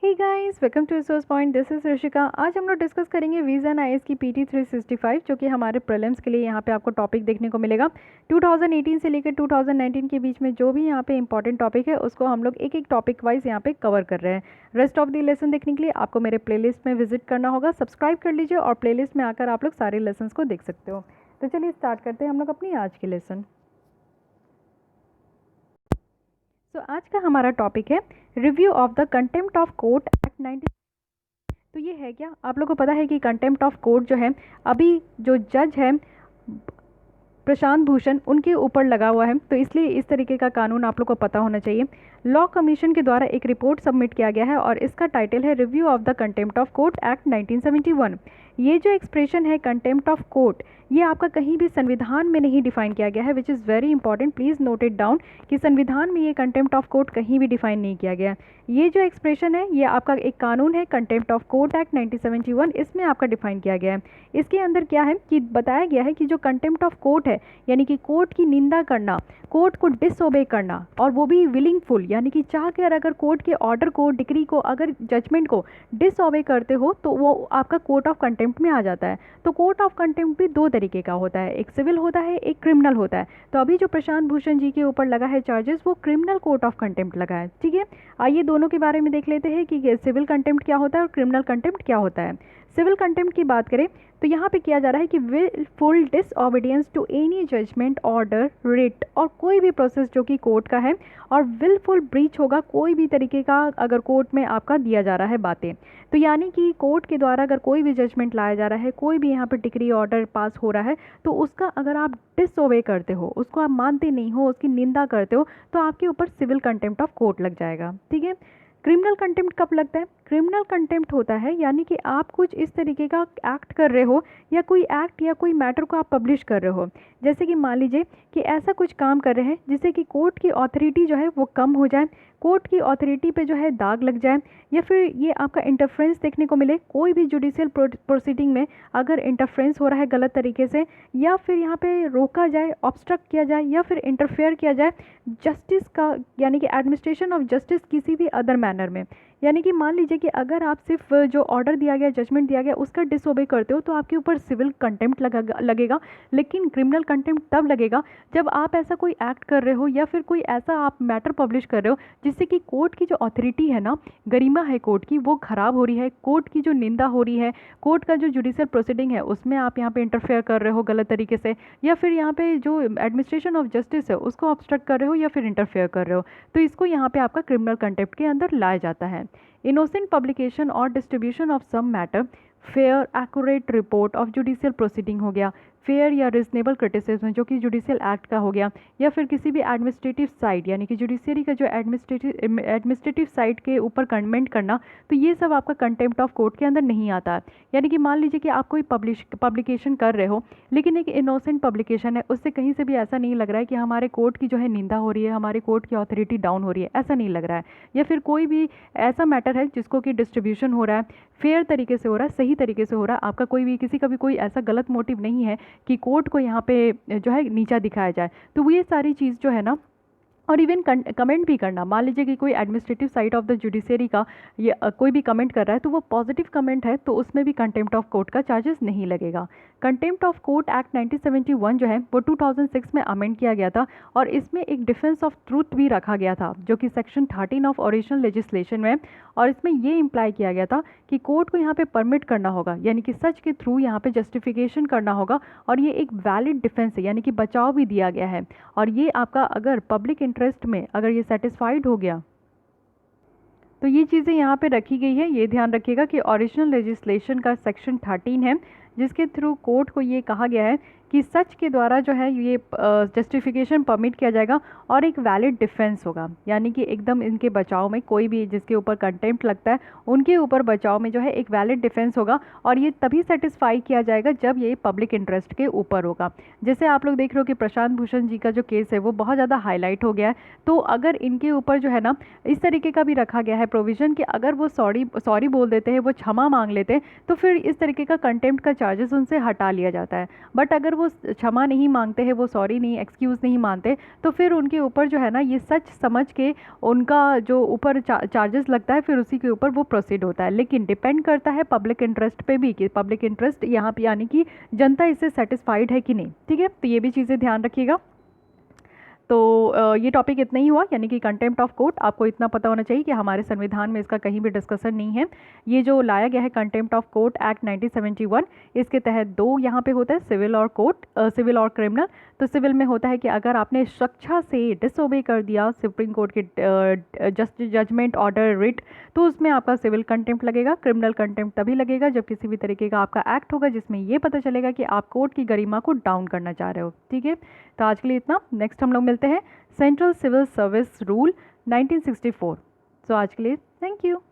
Hey guys, welcome to resource point. This is Rishika. आज हम लोग डिस्कस करेंगे विजन आईएएस की पीटी 365 जो कि हमारे प्रीलिम्स के लिए यहाँ पे आपको टॉपिक देखने को मिलेगा। 2018 से लेकर 2019 के बीच में जो भी यहाँ पे इंपॉर्टेंट टॉपिक है उसको हम लोग एक एक टॉपिक वाइज यहाँ पे कवर कर रहे हैं। रेस्ट ऑफ द लेसन देखने के लिए आपको मेरे प्लेलिस्ट में विजिट करना होगा। सब्सक्राइब कर लीजिए और प्लेलिस्ट में आकर आप लोग सारे लेसन को देख सकते हो। तो चलिए स्टार्ट करते हैं हम लोग अपनी आज की लेसन। आज का हमारा टॉपिक है review of the contempt of court act 19। तो ये है क्या, आप लोगों को पता है कि कंटेम्प्ट ऑफ कोर्ट जो है अभी जो जज है प्रशांत भूषण उनके ऊपर लगा हुआ है, तो इसलिए इस तरीके का कानून आप लोग को पता होना चाहिए। लॉ कमीशन के द्वारा एक रिपोर्ट सबमिट किया गया है और इसका टाइटल है review of the contempt of court act 1971। ये जो एक्सप्रेशन है कंटेम्प्ट ऑफ कोर्ट, ये आपका कहीं भी संविधान में नहीं डिफाइन किया गया है, which is very important. Please note it down कि संविधान में ये कंटेम्प्ट ऑफ कोर्ट कहीं भी डिफाइन नहीं किया गया। ये जो एक्सप्रेशन है ये आपका एक कानून है कंटेम्प्ट ऑफ कोर्ट एक्ट 1971, इसमें आपका डिफाइन किया गया है। इसके अंदर क्या है कि बताया गया है कि जो कंटेम्प्ट ऑफ कोर्ट है यानी कि कोर्ट की निंदा करना, कोर्ट को डिसओबे करना, और वो भी विलिंगफुल यानी कि चाह कर अगर कोर्ट के ऑर्डर को, डिक्री को, अगर जजमेंट को डिसओबे करते हो तो वो आपका कोर्ट ऑफ कंटेम्प्ट में आ जाता है। तो कोर्ट ऑफ कंटेम्प्ट भी दो तरीके का होता है, एक सिविल होता है, एक क्रिमिनल होता है। तो अभी जो प्रशांत भूषण जी के ऊपर लगा है चार्जेस, वो क्रिमिनल कोर्ट ऑफ कंटेम्प्ट लगा है। ठीक है, आइए दोनों के बारे में देख लेते हैं कि सिविल कंटेम्प्ट क्या होता है और क्रिमिनल कंटेम्प्ट क्या होता है। सिविल कंटेम्प्ट की बात करें तो यहाँ पे किया जा रहा है कि wilful disobedience to any judgement, order, writ और कोई भी प्रोसेस जो कि कोर्ट का है, और विलफुल ब्रीच होगा कोई भी तरीके का अगर कोर्ट में आपका दिया जा रहा है बातें। तो यानी कि कोर्ट के द्वारा अगर कोई भी जजमेंट लाया जा रहा है, कोई भी यहाँ पे डिक्री ऑर्डर पास हो रहा है, तो उसका अगर आप डिसओबे करते हो, उसको आप मानते नहीं हो, उसकी निंदा करते हो, तो आपके ऊपर सिविल कंटेम्प्ट ऑफ कोर्ट लग जाएगा। ठीक है, क्रिमिनल कंटेम्प्ट कब लगता है? क्रिमिनल कंटेम्प्ट होता है यानी कि आप कुछ इस तरीके का एक्ट कर रहे हो या कोई एक्ट या कोई मैटर को आप पब्लिश कर रहे हो, जैसे कि मान लीजिए कि ऐसा कुछ काम कर रहे हैं जिससे कि कोर्ट की अथॉरिटी जो है वो कम हो जाए, कोर्ट की अथॉरिटी पे जो है दाग लग जाए, या फिर ये आपका इंटरफ्रेंस देखने को मिले, कोई भी जुडिशियल प्रोसीडिंग में अगर इंटरफ्रेंस हो रहा है गलत तरीके से, या फिर यहाँ पे रोका जाए, ऑब्स्ट्रक्ट किया जाए, या फिर इंटरफेयर किया जाए जस्टिस का यानी कि एडमिनिस्ट्रेशन ऑफ जस्टिस किसी भी अदर मैनर में। यानी कि मान लीजिए कि अगर आप सिर्फ जो ऑर्डर दिया गया, जजमेंट दिया गया, उसका डिसओबे करते हो तो आपके ऊपर सिविल कंटेम्प्ट लगेगा। लेकिन क्रिमिनल कंटेम्प्ट तब लगेगा जब आप ऐसा कोई एक्ट कर रहे हो या फिर कोई ऐसा आप मैटर पब्लिश कर रहे हो जिससे कि कोर्ट की जो अथॉरिटी है ना, गरिमा है कोर्ट की, वो ख़राब हो रही है, कोर्ट की जो निंदा हो रही है, कोर्ट का जो जुडिशियल प्रोसीडिंग है उसमें आप यहाँ पे इंटरफेयर कर रहे हो गलत तरीके से, या फिर यहाँ पे जो एडमिनिस्ट्रेशन ऑफ जस्टिस है उसको ऑब्स्ट्रक्ट कर रहे हो या फिर इंटरफेयर कर रहे हो, तो इसको यहाँ पे आपका क्रिमिनल कंटेम्प्ट के अंदर लाया जाता है। इनोसेंट पब्लिकेशन और distribution of some matter, fair accurate report of judicial proceeding हो गया, फेयर या रिजनेबल क्रिटिसिज्म जो कि जुडिशियल एक्ट का हो गया, या फिर किसी भी एडमिनिस्ट्रेटिव साइड यानी कि जुडिशियरी का जो एडमिनिस्ट्रेटिव साइड के ऊपर कमेंट करना, तो ये सब आपका कंटेम्प्ट ऑफ कोर्ट के अंदर नहीं आता है। यानी कि मान लीजिए कि आप कोई पब्लिकेशन कर रहे हो लेकिन एक इनोसेंट पब्लिकेशन है, उससे कहीं से भी ऐसा नहीं लग रहा है कि हमारे कोर्ट की जो है निंदा हो रही है, हमारे कोर्ट की अथॉरिटी डाउन हो रही है, ऐसा नहीं लग रहा है। या फिर कोई भी ऐसा मैटर है जिसको कि डिस्ट्रीब्यूशन हो रहा है, फेयर तरीके से हो रहा है, सही तरीके से हो रहा है, आपका कोई भी किसी का भी कोई ऐसा गलत मोटिव नहीं है कि कोर्ट को यहाँ पे जो है नीचा दिखाया जाए, तो वो ये सारी चीज़ जो है ना, और इवन कमेंट भी करना, मान लीजिए कि कोई administrative side of the judiciary का ये कोई भी कमेंट कर रहा है तो वो पॉजिटिव कमेंट है तो उसमें भी कंटेम्प्ट ऑफ कोर्ट का चार्जेस नहीं लगेगा। कंटेम्प्ट ऑफ कोर्ट एक्ट 1971 जो है वो 2006 में अमेंड किया गया था और इसमें एक डिफेंस ऑफ ट्रूथ भी रखा गया था जो कि सेक्शन 13 ऑफ ओरिजिनल लेजिस्लेशन में, और इसमें ये इम्प्लाई किया गया था कि कोर्ट को यहाँ पे परमिट करना होगा यानी कि सच के थ्रू यहाँ पे जस्टिफिकेशन करना होगा, और ये एक वैलिड डिफेंस है यानी कि बचाव भी दिया गया है। और ये आपका अगर पब्लिक इंटरेस्ट में अगर ये सेटिस्फाइड हो गया तो ये चीज़ें यहाँ पे रखी गई है। ये ध्यान रखिएगा कि ओरिजिनल लेजिस्लेशन का सेक्शन 13 है जिसके थ्रू कोर्ट को ये कहा गया है कि सच के द्वारा जो है ये जस्टिफिकेशन परमिट किया जाएगा और एक वैलिड डिफेंस होगा, यानी कि एकदम इनके बचाव में कोई भी जिसके ऊपर कंटेम्प्ट लगता है उनके ऊपर बचाव में जो है एक वैलिड डिफेंस होगा, और ये तभी सेटिस्फाई किया जाएगा जब ये पब्लिक इंटरेस्ट के ऊपर होगा। जैसे आप लोग देख रहे हो कि प्रशांत भूषण जी का जो केस है वो बहुत ज़्यादा हाईलाइट हो गया है, तो अगर इनके ऊपर जो है ना इस तरीके का भी रखा गया है प्रोविज़न कि अगर वो सॉरी बोल देते हैं, वो क्षमा मांग लेते हैं, तो फिर इस तरीके का कंटेम्प्ट का चार्जेस उनसे हटा लिया जाता है। बट अगर वो वो क्षमा नहीं मांगते हैं, वो सॉरी नहीं, एक्सक्यूज़ नहीं मानते, तो फिर उनके ऊपर जो है ना ये सच समझ के उनका जो ऊपर चार्जेस लगता है फिर उसी के ऊपर वो प्रोसीड होता है। लेकिन डिपेंड करता है पब्लिक इंटरेस्ट पे भी कि पब्लिक इंटरेस्ट यहाँ पे यानी कि जनता इससे सेटिस्फाइड है कि नहीं। ठीक है, तो ये भी चीज़ें ध्यान रखिएगा। तो ये टॉपिक इतना ही हुआ, यानी कि कंटेम्प्ट ऑफ कोर्ट। आपको इतना पता होना चाहिए कि हमारे संविधान में इसका कहीं भी डिस्कशन नहीं है। ये जो लाया गया है कंटेम्प्ट ऑफ कोर्ट एक्ट 1971, इसके तहत दो यहाँ पे होता है, सिविल और कोर्ट, सिविल और क्रिमिनल। तो सिविल में होता है कि अगर आपने स्वेच्छा से डिसओबे कर दिया सुप्रीम कोर्ट के जजमेंट, ऑर्डर, रिट, तो उसमें आपका सिविल कंटेम्प्ट लगेगा। क्रिमिनल कंटेम्प्ट तभी लगेगा जब किसी भी तरीके का आपका एक्ट होगा जिसमें ये पता चलेगा कि आप कोर्ट की गरिमा को डाउन करना चाह रहे हो। ठीक है, तो आज के लिए इतना। नेक्स्ट हम लोग मिलते हैं सेंट्रल सिविल सर्विस रूल 1964। तो आज के लिए थैंक यू।